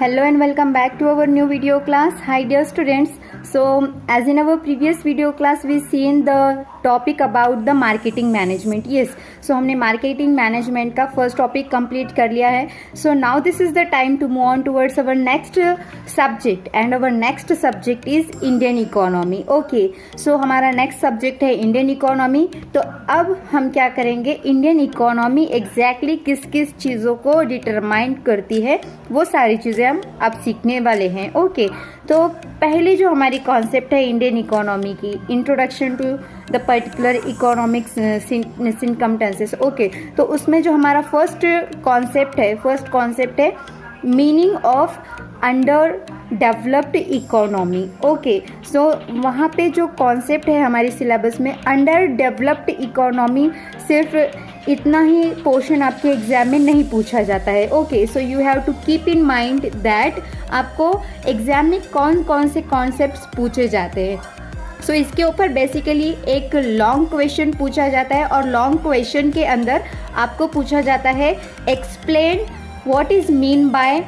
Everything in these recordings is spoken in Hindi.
Hello and welcome back to our new video class. Hi dear students. So as in our previous video class we seen the topic about the marketing management. Yes, so हमने marketing management का first topic complete कर लिया है. So now this is the time to move on towards our next subject and our next subject is Indian economy. Okay, so हमारा next subject है Indian economy. तो अब हम क्या करेंगे, Indian economy exactly किस किस चीज़ों को determine करती है वो सारी चीज़ें हम अब सीखने वाले हैं. ओके, तो पहले जो हमारी कॉन्सेप्ट है इंडियन इकोनॉमी की, introduction to the particular economics circumstances. Okay, तो उसमें जो हमारा फर्स्ट कॉन्सेप्ट है meaning of under developed economy. Okay, so वहाँ पे जो कॉन्सेप्ट है हमारी सिलेबस में अंडर डेवलप्ड इकोनॉमी, सिर्फ इतना ही पोर्शन आपके एग्जाम में नहीं पूछा जाता है. Okay, so you have to keep in mind that आपको एग्जाम में कौन कौन से कॉन्सेप्ट्स पूछे जाते हैं. सो इसके ऊपर बेसिकली एक लॉन्ग क्वेश्चन पूछा जाता है और लॉन्ग क्वेश्चन के अंदर आपको पूछा जाता है explain what is mean by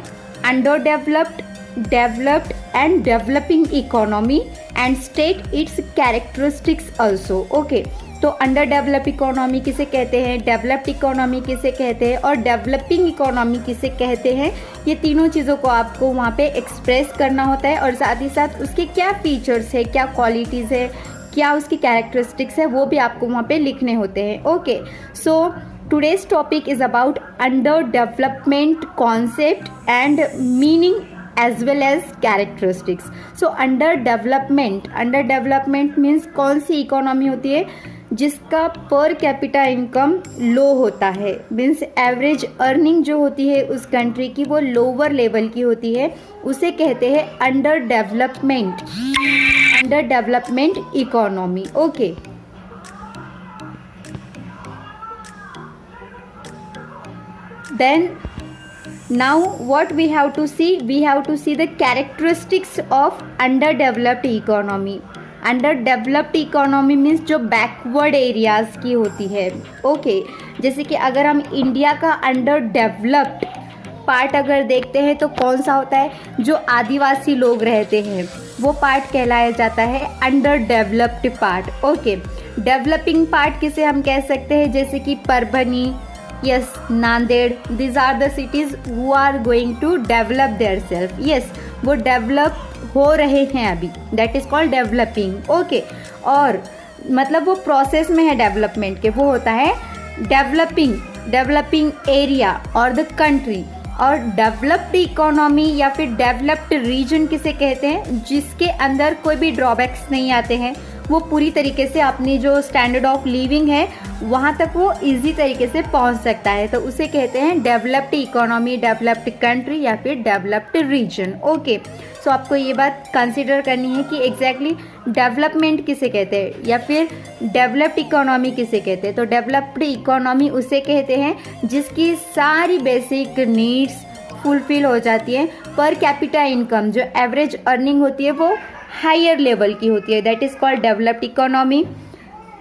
under developed, developed and developing economy and state it's characteristics also. Okay, तो अंडर डेवलप इकोनॉमी किसे कहते हैं, डेवलप्ड इकोनॉमी किसे कहते हैं और डेवलपिंग इकोनॉमी किसे कहते हैं, ये तीनों चीज़ों को आपको वहाँ पे एक्सप्रेस करना होता है और साथ ही साथ उसके क्या फीचर्स है, क्या क्वालिटीज़ है, क्या उसकी कैरेक्टरिस्टिक्स है, वो भी आपको वहाँ पे लिखने होते हैं. Okay, so today's topic is about under development concept and meaning as well as characteristics. So under development means कौन सी इकोनॉमी होती है जिसका पर कैपिटा इनकम लो होता है, मीन्स एवरेज अर्निंग जो होती है उस कंट्री की वो लोअर लेवल की होती है, उसे कहते हैं under development economy. Okay, then now what we have to see the characteristics of underdeveloped economy. underdeveloped economy means जो backward areas की होती है. ओके, जैसे कि अगर हम इंडिया का underdeveloped पार्ट अगर देखते हैं तो कौन सा होता है, जो आदिवासी लोग रहते हैं वो पार्ट कहलाया जाता है under developed part. Okay, developing part किसे हम कह सकते हैं, जैसे कि Parbhani, yes, Nanded, these are the cities who are going to develop their self. yes, वो डेवलप हो रहे हैं अभी, that is called developing. Okay, और मतलब वो प्रोसेस में है डेवलपमेंट के, वो होता है डेवलपिंग एरिया और द कंट्री. और डेवलप्ड इकोनॉमी या फिर डेवलप्ड रीजन किसे कहते हैं, जिसके अंदर कोई भी ड्रॉबैक्स नहीं आते हैं, वो पूरी तरीके से अपनी जो स्टैंडर्ड ऑफ लिविंग है वहाँ तक वो इजी तरीके से पहुँच सकता है, तो उसे कहते हैं डेवलप्ड इकोनॉमी, डेवलप्ड कंट्री या फिर डेवलप्ड रीजन. ओके, सो आपको ये बात कंसिडर करनी है कि एग्जैक्टली डेवलपमेंट किसे कहते हैं या फिर डेवलप्ड इकोनॉमी किसे कहते हैं. तो डेवलप्ड इकोनॉमी उसे कहते हैं जिसकी सारी बेसिक नीड्स फुलफिल हो जाती हैं, पर कैपिटा इनकम जो एवरेज अर्निंग होती है वो हायर लेवल की होती है, that is called developed economy.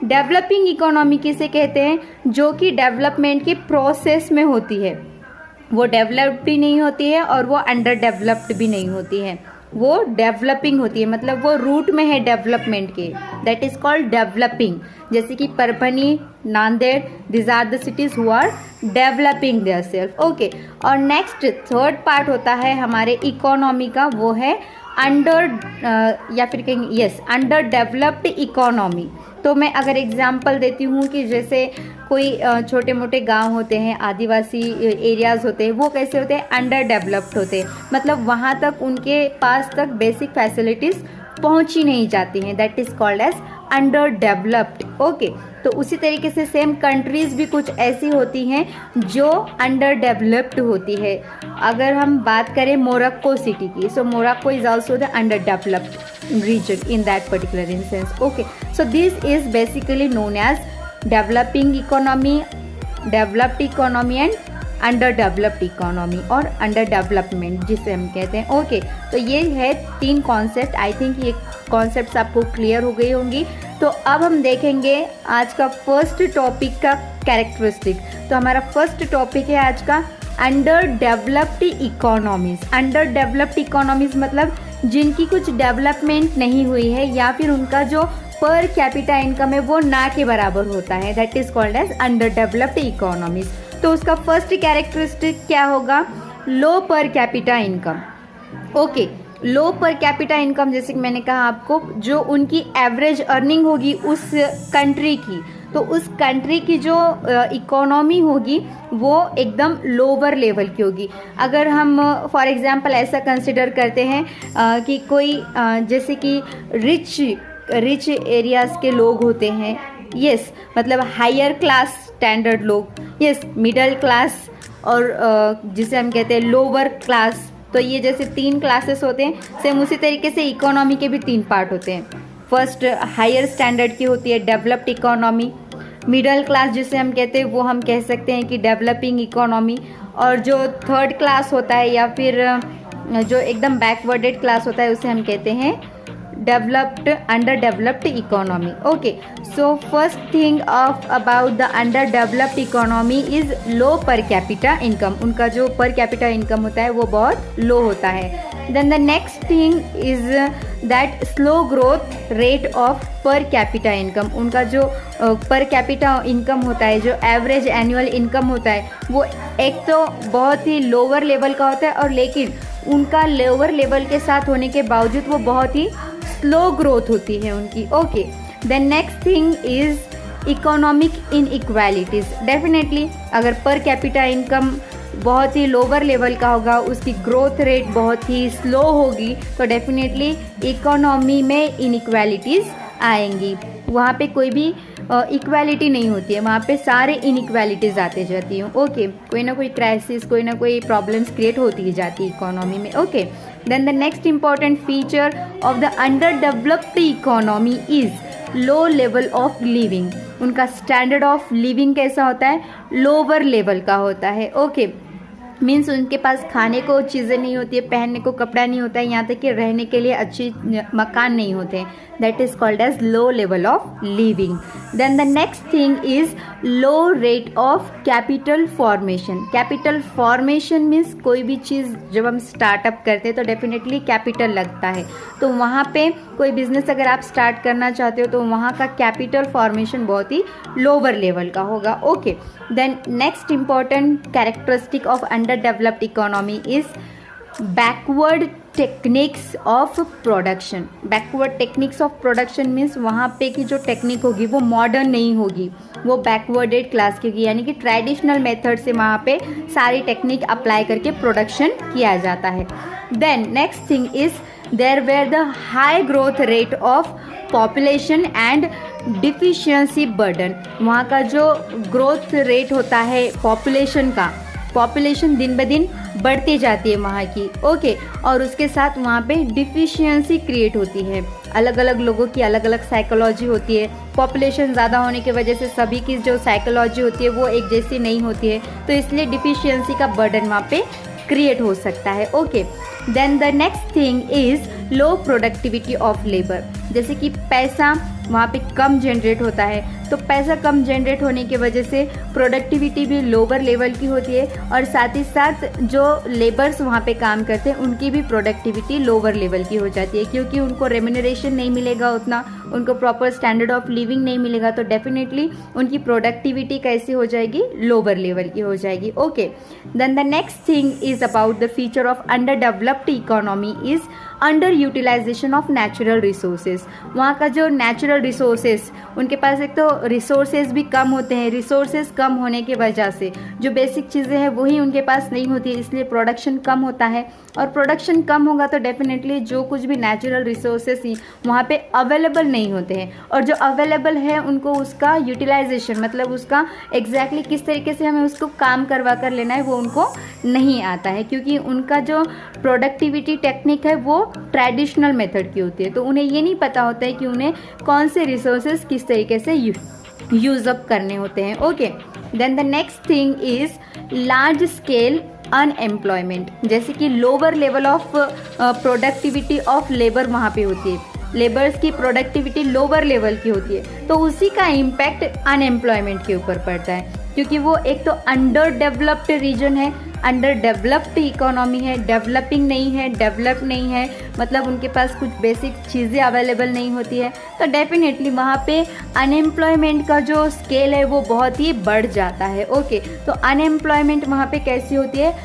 Developing economy किसे कहते हैं, जो कि डेवलपमेंट के प्रोसेस में होती है, वो डेवलप्ड भी नहीं होती है और वो अंडर डेवलप्ड भी नहीं होती है, वो डेवलपिंग होती है, मतलब वो रूट में है डेवलपमेंट के, दैट इज़ कॉल्ड डेवलपिंग. जैसे कि Parbhani, Nanded, this are the cities who are developing their self. Okay, और नेक्स्ट थर्ड पार्ट होता है हमारे इकोनॉमी का, वो है अंडर या फिर कहेंगे यस अंडर डेवलप्ड इकोनॉमी. तो मैं अगर एग्जांपल देती हूँ कि जैसे कोई छोटे मोटे गांव होते हैं, आदिवासी एरियाज़ होते हैं, वो कैसे होते हैं, अंडर डेवलप्ड होते हैं, मतलब वहाँ तक उनके पास तक बेसिक फैसिलिटीज़ पहुँच ही नहीं जाती हैं, that is called as under developed. Okay, तो उसी तरीके से सेम कंट्रीज़ भी कुछ ऐसी होती हैं जो अंडर डेवलप्ड होती है. अगर हम बात करें मोरक्को सिटी की, so Morocco is also the under developed region in that particular instance. Okay, so this is basically known as developing economy, developed economy and underdeveloped economy और under development जिसे हम कहते हैं. ओके, तो ये है तीन कॉन्सेप्ट. आई थिंक ये कॉन्सेप्ट्स आपको क्लियर हो गई होंगी. तो अब हम देखेंगे आज का फर्स्ट टॉपिक का कैरेक्टरिस्टिक. तो हमारा फर्स्ट टॉपिक है आज का under developed economies. Under developed economies मतलब जिनकी कुछ डेवलपमेंट नहीं हुई है या फिर उनका जो पर कैपिटा इनकम है वो ना के बराबर होता है, that is called as under developed economies. तो उसका फर्स्ट कैरेक्टरिस्टिक क्या होगा? लो पर कैपिटा इनकम। ओके, लो पर कैपिटा इनकम जैसे कि मैंने कहा आपको, जो उनकी एवरेज अर्निंग होगी उस कंट्री की, तो उस कंट्री की जो इकोनॉमी होगी वो एकदम लोअर लेवल की होगी। अगर हम फॉर एग्जांपल ऐसा कंसिडर करते हैं कि कोई जैसे कि रिच एरियाज़ के लोग होते हैं, यस, मतलब हायर क्लास स्टैंडर्ड लोग, यस, मिडिल क्लास और जिसे हम कहते हैं लोअर क्लास। तो ये जैसे 3 क्लासेस होते हैं, सेम उसी तरीके से इकोनॉमी के भी 3 पार्ट होते हैं। फर्स्ट हायर स्टैंडर्ड की होती है डेवलप्ड इकोनॉमी, मिडिल क्लास जिसे हम कहते हैं वो हम कह सकते हैं कि डेवलपिंग इकोनॉमी, और जो थर्ड क्लास होता है या फिर जो एकदम बैकवर्डेड क्लास होता है उसे हम कहते हैं developed under developed economy. Okay, so first thing of about the under developed economy is low पर कैपिटा इनकम। उनका जो पर कैपिटा इनकम होता है वो बहुत लो होता है। Then the next thing is that slow growth rate of per capita income. उनका जो पर कैपिटा इनकम होता है, जो एवरेज एनुअल इनकम होता है, वो एक तो बहुत ही लोअर लेवल का होता है, और लेकिन उनका लोअर लेवल के साथ होने के बावजूद वो बहुत ही स्लो ग्रोथ होती है उनकी। Okay, then next thing is economic inequalities. Definitely अगर पर कैपिटा इनकम बहुत ही लोअर लेवल का होगा, उसकी ग्रोथ रेट बहुत ही स्लो होगी, तो डेफिनेटली इकोनॉमी में इनइक्वालिटीज़ आएंगी। वहाँ पे कोई भी इक्वालिटी नहीं होती है, वहाँ पे सारे इनइक्वालिटीज़ आते जाती हैं। ओके, कोई ना कोई क्राइसिस, कोई ना कोई प्रॉब्लम्स क्रिएट होती ही जाती है इकोनॉमी में। Okay, then the next important feature of the under developed economy is low level of living. उनका स्टैंडर्ड ऑफ लिविंग कैसा होता है? लोअर लेवल का होता है। ओके, मीन्स उनके पास खाने को चीज़ें नहीं होती है, पहनने को कपड़ा नहीं होता है, यहाँ तक कि रहने के लिए अच्छी मकान नहीं होते हैं, that is called as low level of living. Then the next thing is low rate of capital formation. Capital formation means कोई भी चीज़ जब हम स्टार्टअप करते हैं तो डेफिनेटली कैपिटल लगता है, तो वहाँ पे कोई बिजनेस अगर आप स्टार्ट करना चाहते हो तो वहाँ का कैपिटल फॉर्मेशन बहुत ही लोअर लेवल का होगा। Okay, then next important characteristic of under developed economy is backward techniques of production. Backward techniques of production means वहाँ पे की जो टेक्निक होगी वो मॉडर्न नहीं होगी, वो बैकवर्डेड क्लास की होगी, यानी कि ट्रेडिशनल मेथड से वहाँ पे सारी टेक्निक अप्लाई करके प्रोडक्शन किया जाता है। Then next thing is there where the high growth rate of population and deficiency burden. वहाँ का जो ग्रोथ रेट होता है पॉपुलेशन का, पॉपुलेशन दिन ब दिन बढ़ती जाती है वहाँ की। ओके, और उसके साथ वहाँ पे डिफिशियंसी क्रिएट होती है, अलग अलग लोगों की अलग अलग साइकोलॉजी होती है। पॉपुलेशन ज़्यादा होने की वजह से सभी की जो साइकोलॉजी होती है वो एक जैसी नहीं होती है, तो इसलिए डिफिशियंसी का बर्डन वहाँ पे क्रिएट हो सकता है। Okay, then the next thing is low productivity of labour. जैसे कि पैसा वहाँ पे कम जनरेट होता है, तो पैसा कम जनरेट होने की वजह से प्रोडक्टिविटी भी लोअर लेवल की होती है, और साथ ही साथ जो लेबर्स वहाँ पे काम करते हैं उनकी भी प्रोडक्टिविटी लोअर लेवल की हो जाती है, क्योंकि उनको रेम्यूनरेशन नहीं मिलेगा उतना, उनको प्रॉपर स्टैंडर्ड ऑफ लिविंग नहीं मिलेगा, तो डेफिनेटली उनकी प्रोडक्टिविटी कैसी हो जाएगी? लोअर लेवल की हो जाएगी। Okay, then the next thing is about the feature of under developed economy is under utilization of natural resources. वहाँ का जो नेचुरल रिसोर्सेज, उनके पास एक तो रिसोर्सेज भी कम होते हैं, रिसोर्सेज कम होने की वजह से जो बेसिक चीज़ें हैं वही उनके पास नहीं होती है, इसलिए प्रोडक्शन कम होता है, और प्रोडक्शन कम होगा तो डेफिनेटली जो कुछ भी नेचुरल रिसोर्सेज वहाँ पे अवेलेबल नहीं होते हैं, और जो अवेलेबल है उनको उसका यूटिलाइजेशन मतलब उसका एग्जैक्टली किस तरीके से हमें उसको काम करवा कर लेना है वो उनको नहीं आता है, क्योंकि उनका जो प्रोडक्टिविटी टेक्निक है वो ट्रेडिशनल मेथड की होती है, तो उन्हें ये नहीं पता होता है कि उन्हें कौन से रिसोर्सेज किस तरीके से यूज अप करने होते हैं। Okay, then the next thing is large scale unemployment. जैसे कि lower level of productivity of labour वहाँ पे होती है, लेबर्स की प्रोडक्टिविटी लोअर लेवल की होती है, तो उसी का इम्पैक्ट अनएम्प्लॉयमेंट के ऊपर पड़ता है, क्योंकि वो एक तो अंडर डेवलप्ड रीजन है, अंडर डेवलप्ड इकोनॉमी है, डेवलपिंग नहीं है, डेवलप नहीं है, मतलब उनके पास कुछ बेसिक चीज़ें अवेलेबल नहीं होती है, तो डेफिनेटली वहाँ पे अनएम्प्लॉयमेंट का जो स्केल है वो बहुत ही बढ़ जाता है। ओके, तो अनएम्प्लॉयमेंट वहाँ पे कैसी होती है,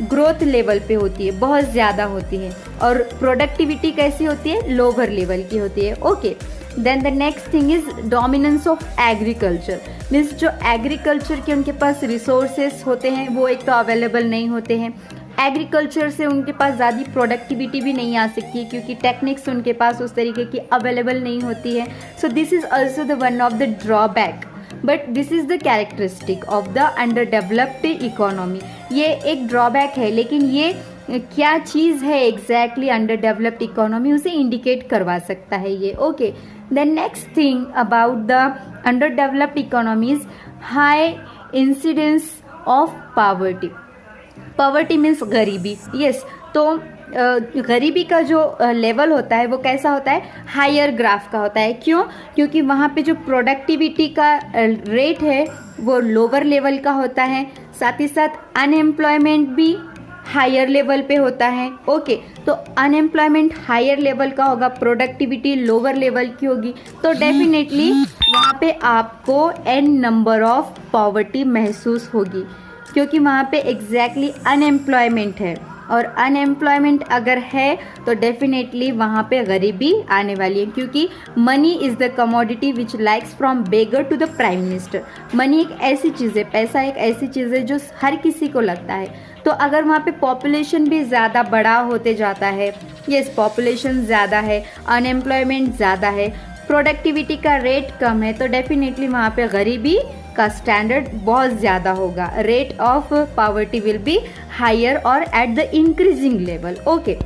ग्रोथ लेवल पे होती है, बहुत ज़्यादा होती है, और प्रोडक्टिविटी कैसी होती है, लोअर लेवल की होती है। Okay, then the next thing is dominance of agriculture, means जो एग्रीकल्चर के उनके पास रिसोर्सेस होते हैं वो एक तो अवेलेबल नहीं होते हैं, एग्रीकल्चर से उनके पास ज़्यादा प्रोडक्टिविटी भी नहीं आ सकती है क्योंकि टेक्निक्स उनके पास उस तरीके की अवेलेबल नहीं होती है। So this is also the one of the drawback, but this is the characteristic of the under developed economy. ये एक ड्रॉबैक है, लेकिन ये क्या चीज़ है एग्जैक्टली अंडर डेवलप्ड इकोनॉमी उसे इंडिकेट करवा सकता है ये। Okay, the next thing about the under developed economy is high incidence of poverty. Poverty means गरीबी, यस। तो गरीबी का जो लेवल होता है वो कैसा होता है, हायर ग्राफ का होता है। क्यों? क्योंकि वहाँ पे जो प्रोडक्टिविटी का रेट है वो लोअर लेवल का होता है, साथ ही साथ अनएम्प्लॉयमेंट भी हायर लेवल पे होता है। ओके, तो अनएम्प्लॉयमेंट हायर लेवल का होगा, प्रोडक्टिविटी लोअर लेवल की होगी, तो डेफिनेटली वहाँ पे आपको एन नंबर ऑफ पॉवर्टी महसूस होगी क्योंकि वहाँ पे एग्जैक्टली अनएम्प्लॉयमेंट है, और अनएम्प्लॉयमेंट अगर है तो डेफिनेटली वहाँ पे गरीबी आने वाली है क्योंकि money is the commodity which likes from beggar to the prime minister. Money एक ऐसी चीज़ है, पैसा एक ऐसी चीज़ है जो हर किसी को लगता है। तो अगर वहाँ पे पॉपुलेशन भी ज़्यादा बड़ा होते जाता है, यस पॉपुलेशन ज़्यादा है, अनएम्प्लॉयमेंट ज़्यादा है, प्रोडक्टिविटी का रेट कम है, तो डेफिनेटली वहाँ पे गरीबी का स्टैंडर्ड बहुत ज़्यादा होगा, rate of poverty will be higher और at the increasing level. Okay,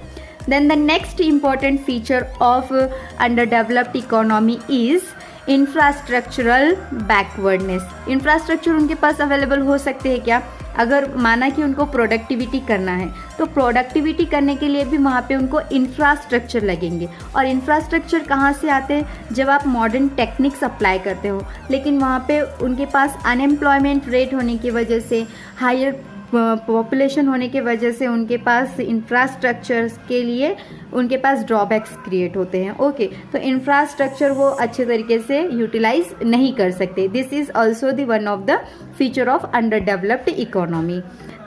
then the next important feature of under developed economy is infrastructural backwardness. Infrastructure उनके पास अवेलेबल हो सकते हैं क्या? अगर माना कि उनको प्रोडक्टिविटी करना है तो प्रोडक्टिविटी करने के लिए भी वहाँ पे उनको इंफ्रास्ट्रक्चर लगेंगे, और इंफ्रास्ट्रक्चर कहाँ से आते हैं? जब आप मॉडर्न टेक्निक्स अप्लाई करते हो, लेकिन वहाँ पे उनके पास अनएम्प्लॉयमेंट रेट होने की वजह से, हायर पॉपुलेशन होने की वजह से उनके पास इंफ्रास्ट्रक्चर्स के लिए उनके पास ड्रॉबैक्स क्रिएट होते हैं। ओके, तो इंफ्रास्ट्रक्चर वो अच्छे तरीके से यूटिलाइज नहीं कर सकते। This is also the one of the feature of under developed economy.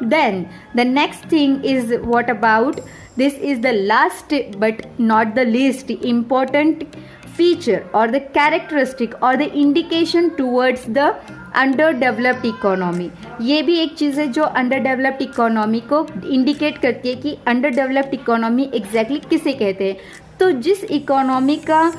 Then the next thing is what about, this is the last but not the least important feature or the characteristic or the indication towards the under developed economy. ये भी एक चीज़ है जो अंडर डेवलप्ड इकोनॉमी को इंडिकेट करती है कि अंडर डेवलप्ड इकोनॉमी एग्जैक्टली किसे कहते हैं। तो जिस इकोनॉमी का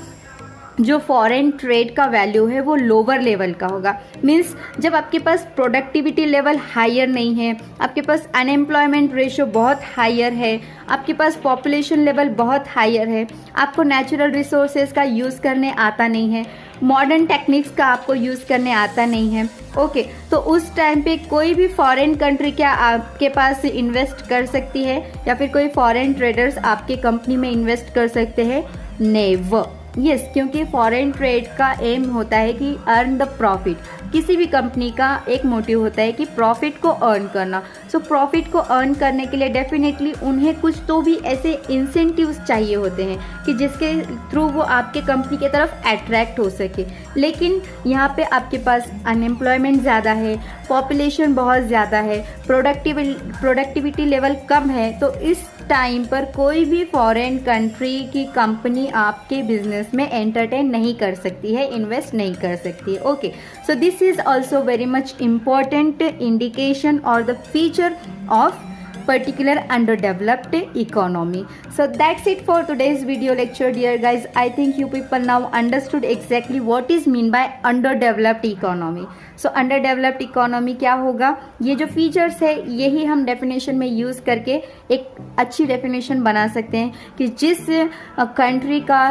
जो फॉरेन ट्रेड का वैल्यू है वो लोअर लेवल का होगा, मीन्स जब आपके पास प्रोडक्टिविटी लेवल हायर नहीं है, आपके पास अनएम्प्लॉयमेंट रेशियो बहुत हायर है, आपके पास पॉपुलेशन लेवल बहुत हायर है, आपको नेचुरल रिसोर्सेज का यूज़ करने आता नहीं है, मॉडर्न टेक्निक्स का आपको यूज़ करने आता नहीं है। ओके, तो उस टाइम पे कोई भी फॉरेन कंट्री क्या आपके पास इन्वेस्ट कर सकती है या फिर कोई फॉरेन ट्रेडर्स आपके कंपनी में इन्वेस्ट कर सकते हैं? नेवर। यस, क्योंकि फॉरेन ट्रेड का एम होता है कि अर्न द प्रॉफिट। किसी भी कंपनी का एक मोटिव होता है कि प्रॉफिट को अर्न करना। सो प्रॉफिट को अर्न करने के लिए डेफिनेटली उन्हें कुछ तो भी ऐसे इंसेंटिव्स चाहिए होते हैं कि जिसके थ्रू वो आपके कंपनी की तरफ अट्रैक्ट हो सके। लेकिन यहाँ पे आपके पास अनएम्प्लॉयमेंट ज़्यादा है, पॉपुलेशन बहुत ज़्यादा है, प्रोडक्टिविटी लेवल कम है, तो इस टाइम पर कोई भी फॉरेन कंट्री की कंपनी आपके बिजनेस में एंटरटेन नहीं कर सकती है, इन्वेस्ट नहीं कर सकती है। Okay, so this is also very much important indication और the feature of particular underdeveloped economy. So that's it for today's video lecture, dear guys. I think you people now understood exactly what is mean by underdeveloped economy. So underdeveloped economy क्या होगा, ये जो फीचर्स है यही हम डेफिनेशन में यूज़ करके एक अच्छी डेफिनेशन बना सकते हैं कि जिस कंट्री का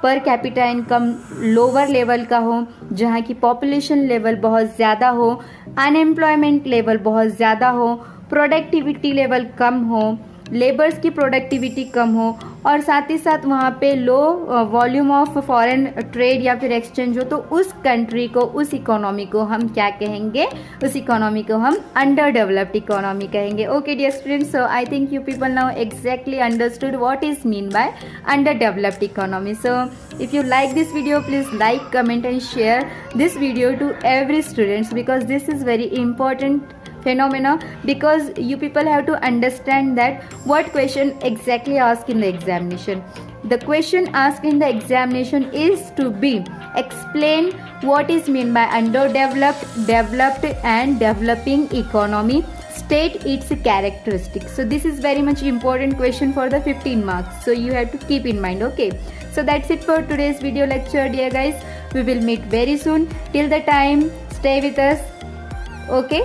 पर कैपिटा इनकम लोअर लेवल का हो, जहाँ की पॉपुलेशन लेवल बहुत ज़्यादा हो, अनएम्प्लॉयमेंट लेवल बहुत ज़्यादा हो, प्रोडक्टिविटी लेवल कम हो, लेबर्स की प्रोडक्टिविटी कम हो और साथ ही साथ वहाँ पे low volume of foreign trade या फिर एक्सचेंज हो, तो उस कंट्री को, उस इकोनॉमी को हम क्या कहेंगे? उस इकोनॉमी को हम अंडर डेवलप्ड इकोनॉमी कहेंगे. Okay dear students, so I think you people now exactly understood what is mean by under developed economy. So if you like this video, please like, comment and share this video to every students, because this is very important phenomena, because you people have to understand that what question exactly asked in the examination. The question asked in the examination is to be explain what is mean by underdeveloped, developed and developing economy. State its characteristics. So this is very much important question for the 15 marks. So you have to keep in mind. Okay. So that's it for today's video lecture, dear guys. We will meet very soon. Till the time, stay with us. Okay.